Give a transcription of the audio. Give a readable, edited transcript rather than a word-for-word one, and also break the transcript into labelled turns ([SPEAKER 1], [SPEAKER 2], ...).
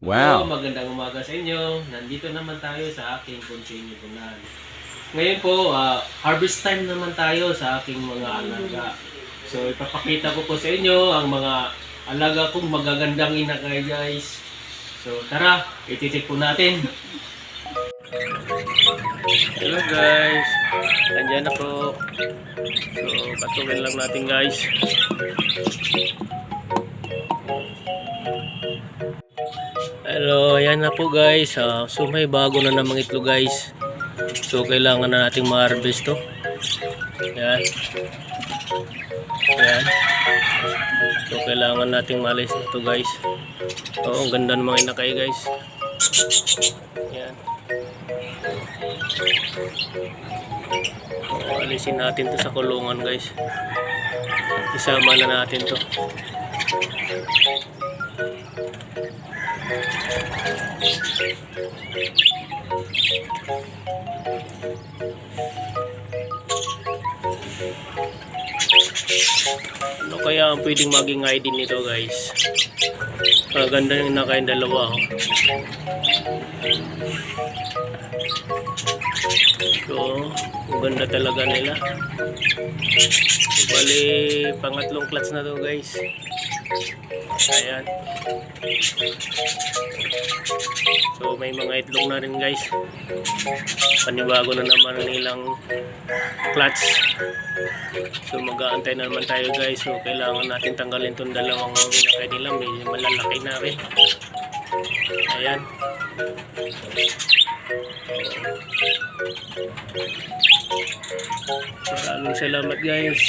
[SPEAKER 1] Wow!
[SPEAKER 2] Magandang umaga sa inyo. Nandito naman tayo sa aking continue bulan. Ngayon po, harvest time naman tayo sa aking mga alaga. So, ipapakita ko po sa inyo ang mga alaga kong magagandang inakay, guys. So, tara, ititik po natin. Hello guys, andyan ako. So, patuloy lang natin guys. Hello, ayan na po guys. So may bago na namang itlog guys. So kailangan na nating ma-harvest to. Ayan. Ayan. So kailangan nating maalis na to guys. Oo, ang ganda ng mga inakay guys. Ayan. So, alisin natin to sa kulungan guys. Isama na natin to. Ano kaya ang pwedeng maging ID nito guys? Ganda yung nakain dalawa. So, ang ganda talaga nila. So, bali, pangatlong clutch na to guys. Ayan. So may mga itlog na rin guys. Panibago na naman nilang clutch. So mag-aantay na naman tayo guys. So kailangan natin tanggalin itong dalawang inakay nila. May malalaki na rin. Ayan. Maraming salamat guys.